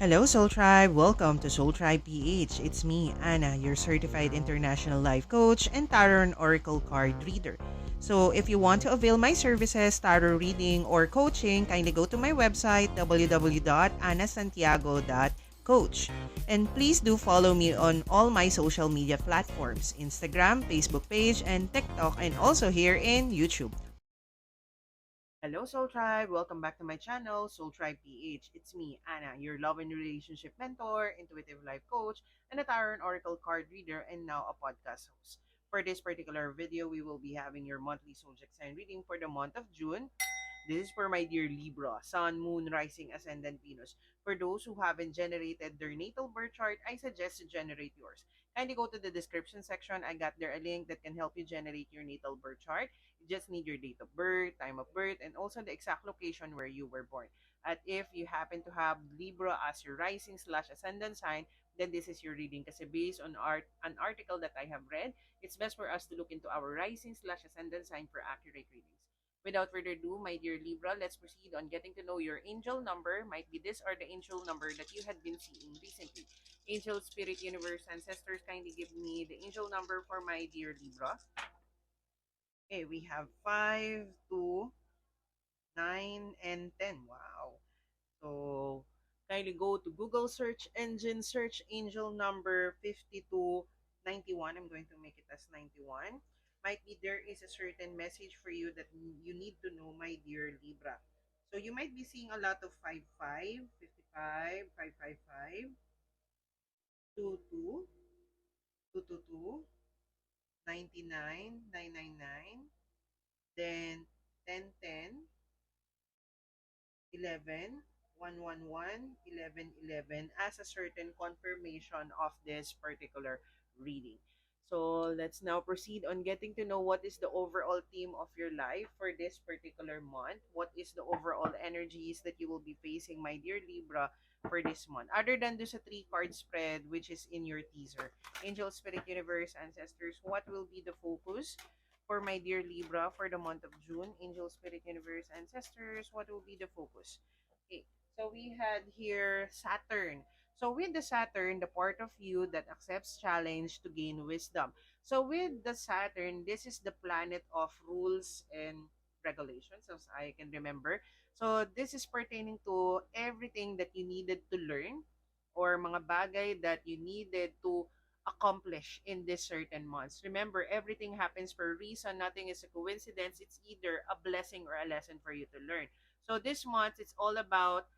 Hello, Soul Tribe. Welcome to Soul Tribe PH. It's me, Anna, your certified international life coach and tarot and oracle card reader. So, if you want to avail my services, tarot reading, or coaching, kindly go to my website www.anasantiago.coach. And please do follow me on all my social media platforms Instagram, Facebook page, and TikTok, and also here in YouTube. Hello, Soul Tribe. Welcome back to my channel, Soul Tribe PH. It's me, Anna, your love and relationship mentor, intuitive life coach, and a tarot and oracle card reader, and now a podcast host. For this particular video, we will be having your monthly zodiac sign reading for the month of June. This is for my dear Libra, Sun, Moon, Rising, Ascendant, Venus. For those who haven't generated their natal birth chart, I suggest to generate yours. Kindly go to the description section. I got there a link that can help you generate your natal birth chart. You just need your date of birth, time of birth, and also the exact location where you were born. And if you happen to have Libra as your rising slash ascendant sign, then this is your reading. Kasi based on an article that I have read, it's best for us to look into our rising slash ascendant sign for accurate readings. Without further ado, my dear Libra, let's proceed on getting to know your angel number. Might be this or the angel number that you had been seeing recently. Angel, Spirit, Universe, Ancestors, kindly give me the angel number for my dear Libra. Okay, we have 5, 2, 9, and 10. Wow. So, kindly go to Google search engine, search angel number 5291. I'm going to make it as 91. Might be there is a certain message for you that you need to know, my dear Libra. So, you might be seeing a lot of 55, 55, 555, 22, 222, 99, 999, then 1010, 11, 111, 11, 11 as a certain confirmation of this particular reading. So let's now proceed on getting to know what is the overall theme of your life for this particular month. What is the overall energies that you will be facing, my dear Libra, for this month? Other than this a three-card spread, which is in your teaser. Angel, Spirit, Universe, Ancestors, what will be the focus for my dear Libra for the month of June? Angel, Spirit, Universe, Ancestors, what will be the focus? Okay, so we had here Saturn. So with the Saturn, the part of you that accepts challenge to gain wisdom. So with the Saturn, this is the planet of rules and regulations, as I can remember. So this is pertaining to everything that you needed to learn or mga bagay that you needed to accomplish in this certain months. Remember, everything happens for a reason. Nothing is a coincidence. It's either a blessing or a lesson for you to learn. So this month, it's all about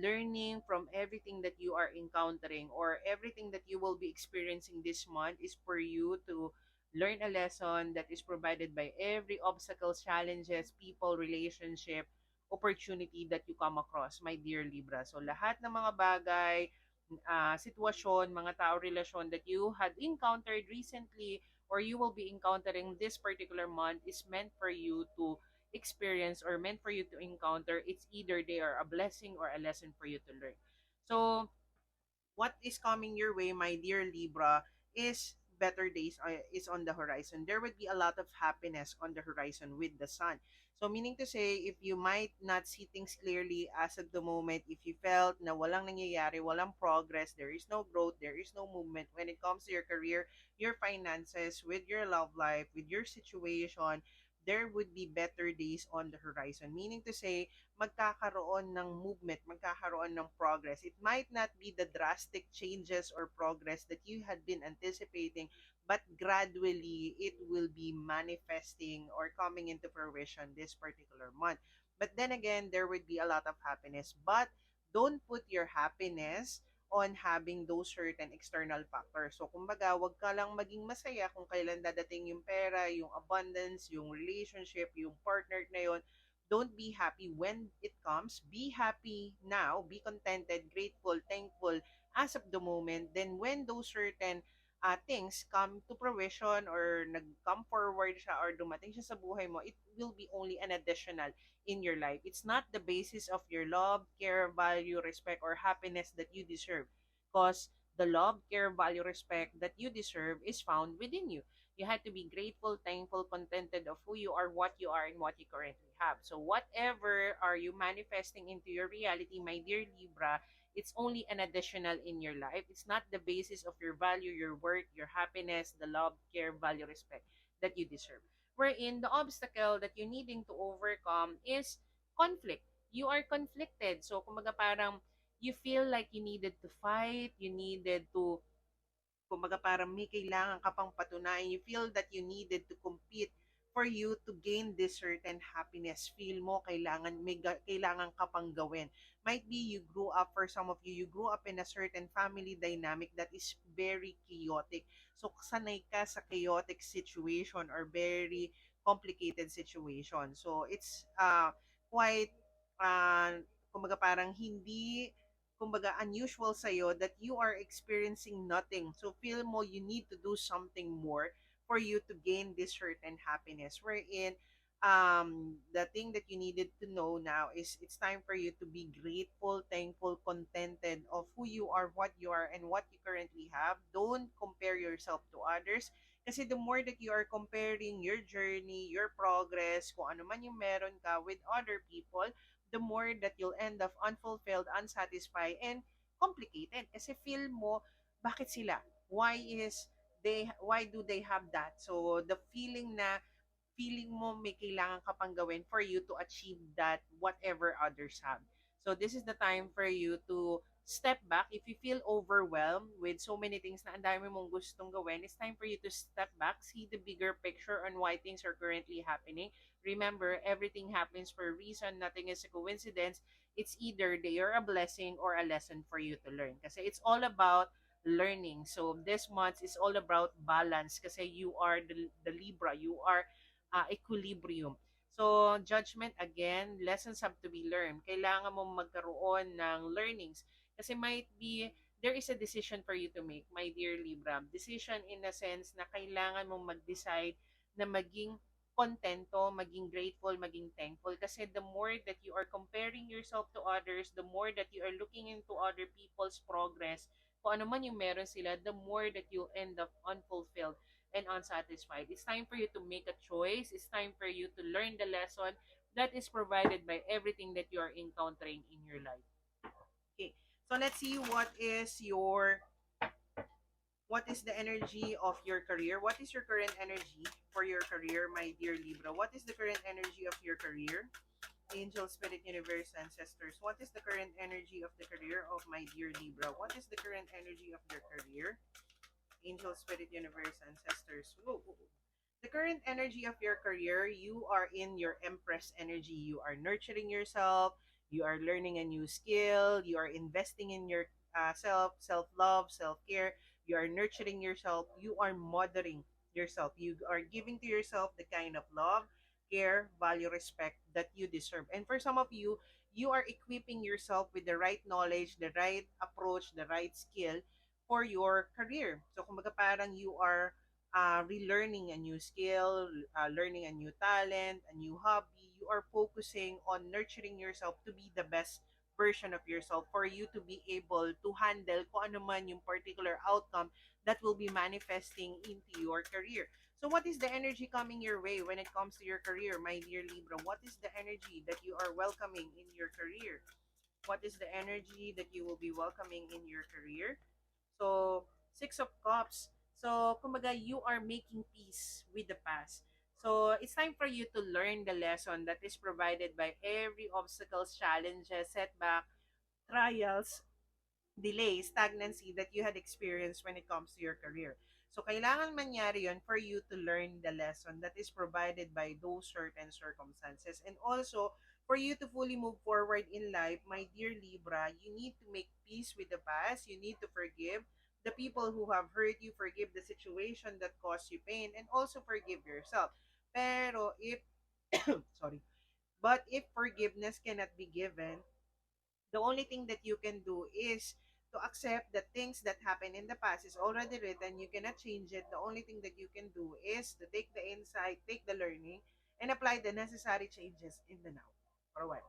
learning from everything that you are encountering or everything that you will be experiencing this month is for you to learn a lesson that is provided by every obstacles, challenges, people, relationship, opportunity that you come across, my dear Libra. So lahat ng mga bagay, sitwasyon, mga tao, relasyon that you had encountered recently or you will be encountering this particular month is meant for you to experience or meant for you to encounter. It's either they are a blessing or a lesson for you to learn. So what is coming your way, my dear Libra, is better days is on the horizon. There would be a lot of happiness on the horizon with the sun. So meaning to say, if you might not see things clearly as of the moment, if you felt na walang nangyayari, walang progress, there is no growth, there is no movement when it comes to your career, your finances, with your love life, with your situation, there would be better days on the horizon. Meaning to say, magkakaroon ng movement, magkakaroon ng progress. It might not be the drastic changes or progress that you had been anticipating, but gradually it will be manifesting or coming into fruition this particular month. But then again, there would be a lot of happiness. But don't put your happiness on having those certain external factors. So, kumbaga, wag ka lang maging masaya kung kailan dadating yung pera, yung abundance, yung relationship, yung partner na yon. Don't be happy when it comes. Be happy now. Be contented, grateful, thankful as of the moment. Then when those certain things come to fruition or nag-come forward siya or dumating siya sa buhay mo, it will be only an additional in your life. It's not the basis of your love, care, value, respect, or happiness that you deserve. Because the love, care, value, respect that you deserve is found within you. You had to be grateful, thankful, contented of who you are, what you are, and what you currently have. So whatever are you manifesting into your reality, my dear Libra, It's only an additional in your life. It's not the basis of your value, your worth, your happiness, the love, care, value, respect that you deserve. Wherein the obstacle that you're needing to overcome is conflict. You are conflicted. So, kumaga parang you feel like you needed to fight, you needed to kumbaga parang may kailangan ka pang patunayan. You feel that you needed to compete for you to gain this certain happiness. Feel mo kailangan kailangan ka pang gawin. Might be you grew up, for some of you, you grew up in a certain family dynamic that is very chaotic. So sanay ka sa chaotic situation or very complicated situation. So it's quite kumbaga parang hindi kumbaga unusual sa'yo that you are experiencing nothing. So feel mo you need to do something more for you to gain this certain happiness. Wherein the thing that you needed to know now is it's time for you to be grateful, thankful, contented of who you are, what you are, and what you currently have. Don't compare yourself to others. Kasi the more that you are comparing your journey, your progress, kung ano man yung meron ka with other people, the more that you'll end up unfulfilled, unsatisfied, and complicated. Kasi feel mo, bakit sila? Why do they have that? So, the feeling mo may kailangan ka pang gawin for you to achieve that whatever others have. So this is the time for you to step back. If you feel overwhelmed with so many things na ang dami mong gustong gawin, it's time for you to step back, see the bigger picture on why things are currently happening. Remember, everything happens for a reason. Nothing is a coincidence. It's either they are a blessing or a lesson for you to learn. Kasi it's all about learning. So this month is all about balance kasi you are the Libra. You are equilibrium. So, judgment again, lessons have to be learned. Kailangan mo magkaroon ng learnings. Kasi might be, there is a decision for you to make, my dear Libra. Decision in a sense na kailangan mong mag-decide na maging kontento, maging grateful, maging thankful. Kasi the more that you are comparing yourself to others, the more that you are looking into other people's progress, kung ano man yung meron sila, the more that you end up unfulfilled and unsatisfied. It's time for you to make a choice. It's time for you to learn the lesson that is provided by everything that you are encountering in your life. Okay. So let's see what is the energy of your career? What is your current energy for your career, my dear Libra? What is the current energy of your career? Angel, Spirit, Universe, Ancestors. What is the current energy of the career of my dear Libra? What is the current energy of your career? Angel, Spirit, Universe, Ancestors. Whoa, whoa, whoa. The current energy of your career, you are in your Empress energy. You are nurturing yourself. You are learning a new skill. You are investing in your self love, self care. You are nurturing yourself. You are mothering yourself. You are giving to yourself the kind of love, care, value, respect that you deserve. And for some of you, you are equipping yourself with the right knowledge, the right approach, the right skill for your career. So, kumbaga parang you are relearning a new skill, learning a new talent, a new hobby. You are focusing on nurturing yourself to be the best version of yourself for you to be able to handle kung ano man yung particular outcome that will be manifesting into your career. So what is the energy coming your way when it comes to your career, my dear Libra? What is the energy that you are welcoming in your career? What is the energy that you will be welcoming in your career? So, Six of Cups. So, kumbaga, you are making peace with the past. So, it's time for you to learn the lesson that is provided by every obstacles, challenges, setback, trials, delay, stagnancy that you had experienced when it comes to your career. So, kailangan mangyari yon for you to learn the lesson that is provided by those certain circumstances. And also, for you to fully move forward in life, my dear Libra, you need to make peace with the past. You need to forgive the people who have hurt you, forgive the situation that caused you pain, and also forgive yourself. Pero if, sorry, but if forgiveness cannot be given, the only thing that you can do is to accept that things that happen in the past is already written. You cannot change it. The only thing that you can do is to take the insight, take the learning, and apply the necessary changes in the now for a while.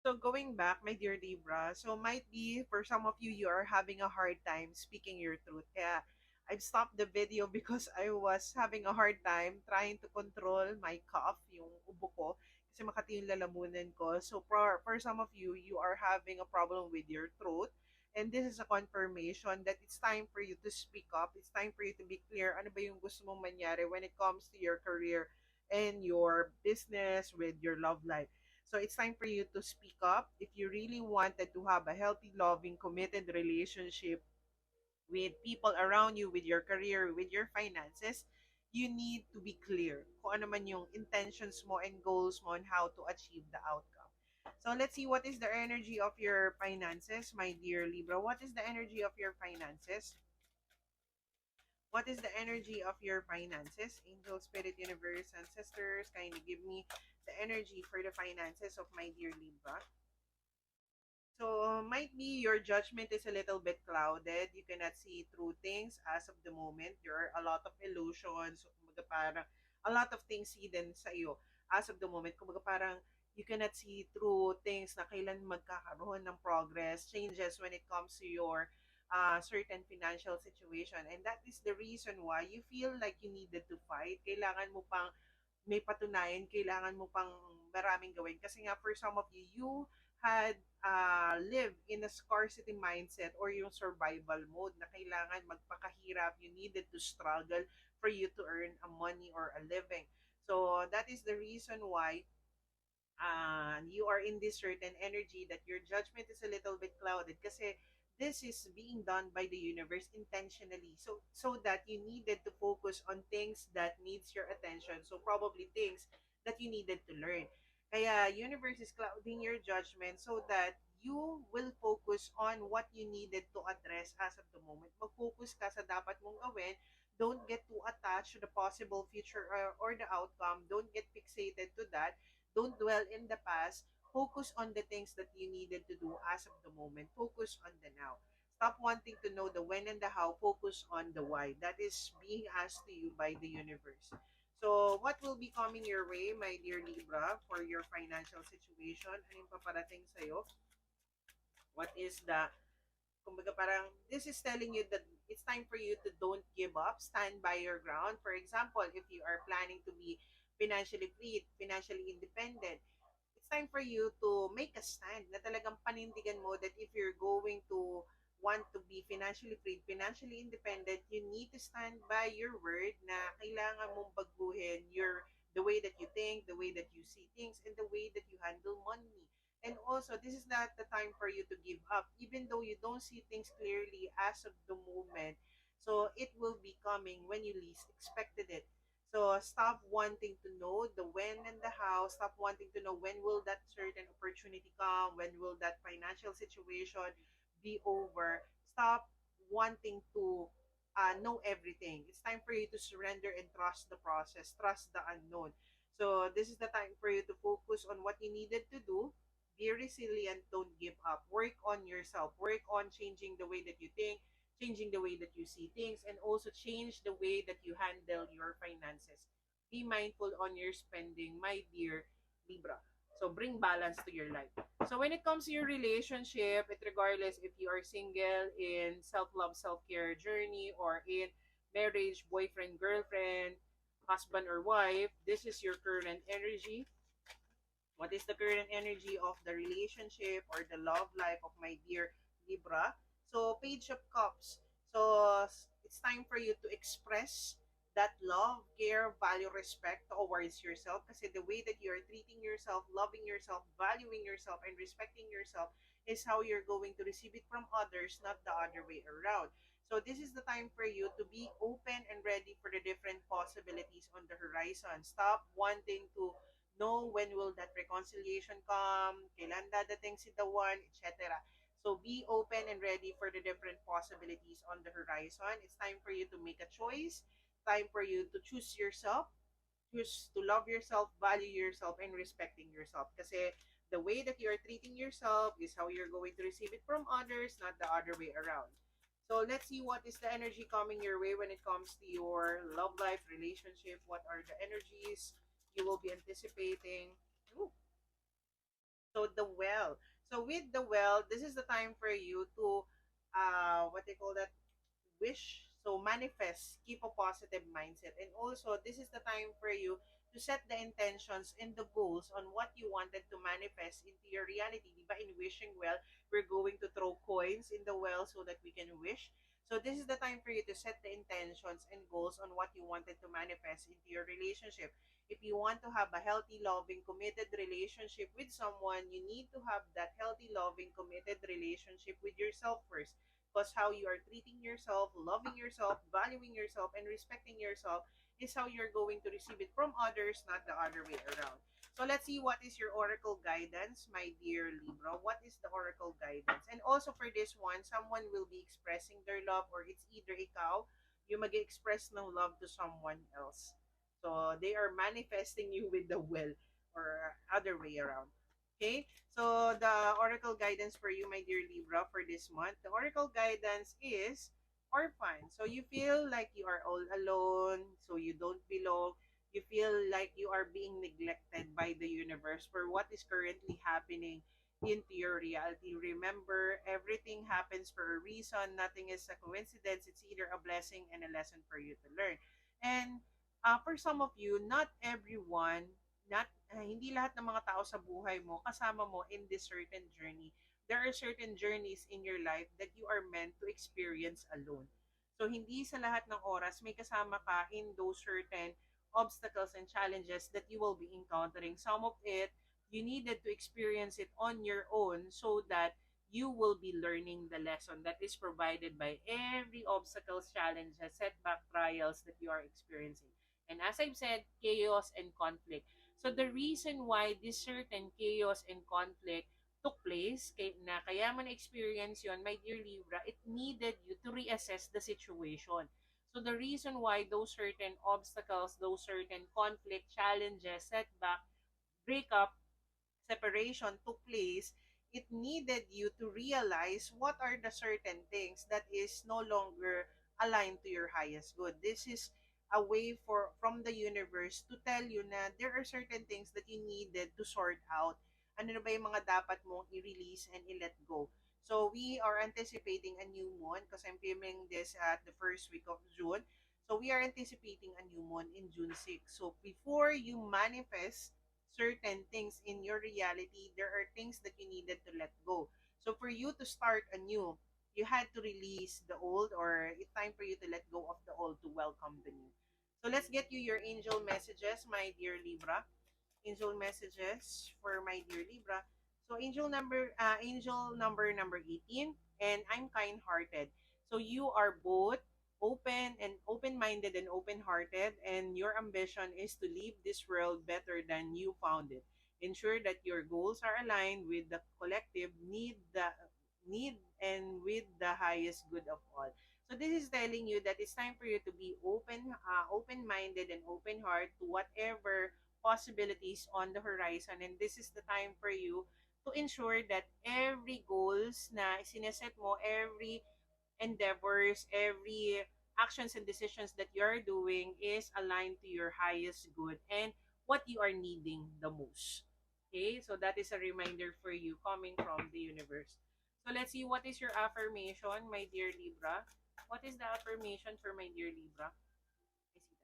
So going back, my dear Libra, so might be for some of you, you are having a hard time speaking your truth. Kaya I've stopped the video because I was having a hard time trying to control my cough, yung ubo ko, kasi makati yung lalamunan ko. So for some of you, you are having a problem with your throat. And this is a confirmation that it's time for you to speak up. It's time for you to be clear. Ano ba yung gusto mong mangyari when it comes to your career and your business with your love life. So it's time for you to speak up. If you really wanted to have a healthy, loving, committed relationship with people around you, with your career, with your finances, you need to be clear kung ano man yung intentions mo and goals mo on how to achieve the outcome. So let's see what is the energy of your finances, my dear Libra. What is the energy of your finances? What is the energy of your finances? Angel, Spirit, Universe, Ancestors, kindly give me the energy for the finances of my dear Libra. So, might be your judgment is a little bit clouded. You cannot see through things as of the moment. There are a lot of illusions. So, kumbaga parang a lot of things hidden sa iyo as of the moment. Kumbaga parang you cannot see through things na kailan magkakaroon ng progress, changes when it comes to your certain financial situation. And that is the reason why you feel like you needed to fight. Kailangan mo pang may patunayan, kailangan mo pang maraming gawin. Kasi nga, for some of you, you had lived in a scarcity mindset or yung survival mode na kailangan magpakahirap, you needed to struggle for you to earn a money or a living. So, that is the reason why you are in this certain energy that your judgment is a little bit clouded kasi this is being done by the universe intentionally so that you needed to focus on things that needs your attention, so probably things that you needed to learn, kaya universe is clouding your judgment so that you will focus on what you needed to address as of the moment. Mag-focus ka sa dapat mong gawin. Don't get too attached to the possible future or the outcome. Don't get fixated to that. Don't dwell in the past. Focus on the things that you needed to do as of the moment. Focus on the now. Stop wanting to know the when and the how. Focus on the why. That is being asked to you by the universe. So, what will be coming your way, my dear Libra, for your financial situation? Ano yung paparating sa'yo? What is the kumbaga parang this is telling you that it's time for you to don't give up, stand by your ground. For example, if you are planning to be financially free, financially independent, it's time for you to make a stand na talagang panindigan mo that if you're going to want to be financially free, financially independent, you need to stand by your word na kailangan mong baguhin the way that you think, the way that you see things, and the way that you handle money. And also, this is not the time for you to give up, even though you don't see things clearly as of the moment. So it will be coming when you least expected it. So stop wanting to know the when and the how. Stop wanting to know when will that certain opportunity come, when will that financial situation be over. Stop wanting to know everything. It's time for you to surrender and trust the process, trust the unknown. So this is the time for you to focus on what you needed to do. Be resilient, don't give up. Work on yourself. Work on changing the way that you think, changing the way that you see things, and also change the way that you handle your finances. Be mindful on your spending, my dear Libra. So bring balance to your life. So when it comes to your relationship, it regardless if you are single, in self-love, self-care journey, or in marriage, boyfriend, girlfriend, husband or wife, this is your current energy. What is the current energy of the relationship or the love life of my dear Libra? So, Page of Cups. So, it's time for you to express that love, care, value, respect towards yourself. Kasi the way that you are treating yourself, loving yourself, valuing yourself, and respecting yourself is how you're going to receive it from others, not the other way around. So, this is the time for you to be open and ready for the different possibilities on the horizon. Stop wanting to know when will that reconciliation come, kailan dadating si the one, etc. So be open and ready for the different possibilities on the horizon. It's time for you to make a choice, time for you to choose yourself, choose to love yourself, value yourself, and respecting yourself. Kasi the way that you are treating yourself is how you're going to receive it from others, not the other way around. So let's see what is the energy coming your way when it comes to your love life, relationship. What are the energies you will be anticipating? Ooh, so the well. So with the well, this is the time for you to what they call that, wish. So manifest, keep a positive mindset. And also this is the time for you to to set the intentions and the goals on what you wanted to manifest into your reality. Diba, in wishing well, we're going to throw coins in the well so that we can wish. So this is the time for you to set the intentions and goals on what you wanted to manifest into your relationship. If you want to have a healthy, loving, committed relationship with someone, you need to have that healthy, loving, committed relationship with yourself first. Because how you are treating yourself, loving yourself, valuing yourself, and respecting yourself is how you're going to receive it from others, not the other way around. So let's see what is your oracle guidance, my dear Libra. What is the oracle guidance? And also for this one, someone will be expressing their love, or it's either ikaw, you mag-express ng love to someone else. So they are manifesting you with the will, or other way around. Okay? So the oracle guidance for you, my dear Libra, for this month, the oracle guidance is orphan. So you feel like you are all alone, so you don't belong. You feel like you are being neglected by the universe for what is currently happening into your reality. Remember, everything happens for a reason. Nothing is a coincidence. It's either a blessing and a lesson for you to learn. And for some of you, not everyone, hindi lahat ng mga tao sa buhay mo kasama mo in this certain journey. There are certain journeys in your life that you are meant to experience alone. So hindi sa lahat ng oras may kasama ka in those certain obstacles and challenges that you will be encountering. Some of it, you needed to experience it on your own so that you will be learning the lesson that is provided by every obstacles, challenges, setback, trials that you are experiencing. And as I've said, chaos and conflict. So the reason why this certain chaos and conflict took place, na kaya mo na-experience yon, my dear Libra, it needed you to reassess the situation. So the reason why those certain obstacles, those certain conflict, challenges, setback, breakup, separation took place, it needed you to realize what are the certain things that is no longer aligned to your highest good. This is a way for from the universe to tell you na there are certain things that you needed to sort out. Ano na ba yung mga dapat mong i-release and i-let go? So we are anticipating a new moon because I'm filming this at the first week of June. So we are anticipating a new moon in June 6. So before you manifest certain things in your reality, there are things that you needed to let go. So for you to start anew, you had to release the old, or it's time for you to let go of the old to welcome the new. So let's get you your angel messages, my dear Libra. Angel messages for my dear Libra. So angel number 18, and I'm kind-hearted. So you are both open-minded and open-hearted, and your ambition is to leave this world better than you found it. Ensure that your goals are aligned with the collective need and with the highest good of all. So this is telling you that it's time for you to be open-minded and open heart to whatever possibilities on the horizon, and this is the time for you to ensure that every goals na sineset mo, every endeavors, every actions and decisions that you're doing is aligned to your highest good and what you are needing the most. Okay, so that is a reminder for you coming from the universe. So let's see, what is your affirmation, my dear Libra? What is the affirmation for my dear Libra? I see that.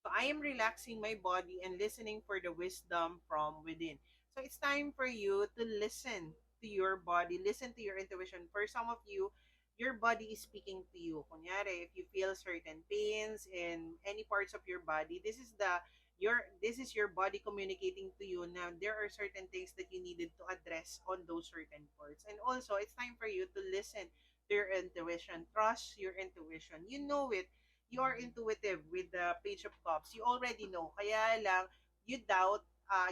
So I am relaxing my body and listening for the wisdom from within. So it's time for you to listen to your body, listen to your intuition. For some of you, your body is speaking to you. Kunyari, if you feel certain pains in any parts of your body, this is your body communicating to you now there are certain things that you needed to address on those certain parts. And also, it's time for you to listen to your intuition. Trust your intuition. You know it, you are intuitive with the Page of Cups. You already know. Kaya lang, you doubt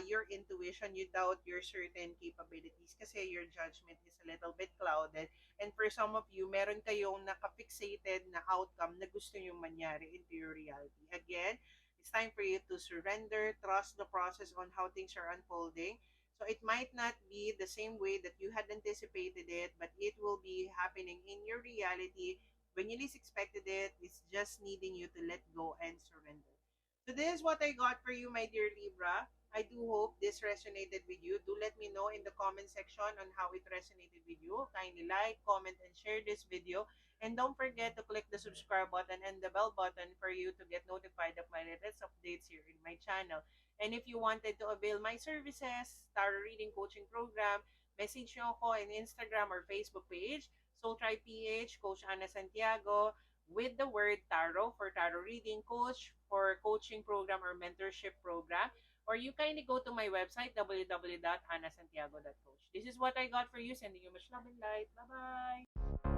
your intuition, you doubt your certain capabilities kasi your judgment is a little bit clouded. And for some of you, meron kayong nakafixated na outcome na gusto nyo mangyari into your reality. Again, it's time for you to surrender, trust the process on how things are unfolding. So it might not be the same way that you had anticipated it, but it will be happening in your reality when you least expected it. It's just needing you to let go and surrender. So this is what I got for you, my dear Libra. I do hope this resonated with you. Do let me know in the comment section on how it resonated with you. Kindly like, comment, and share this video. And don't forget to click the subscribe button and the bell button for you to get notified of my latest updates here in my channel. And if you wanted to avail my services, tarot reading coaching program, message nyo ako in Instagram or Facebook page. Soul Tribe PH, Coach Ana Santiago, with the word tarot for tarot reading coach, for coaching program or mentorship program. Or you kindly go to my website, www.anasantiago.coach. This is what I got for you. Sending you much love and light. Bye-bye.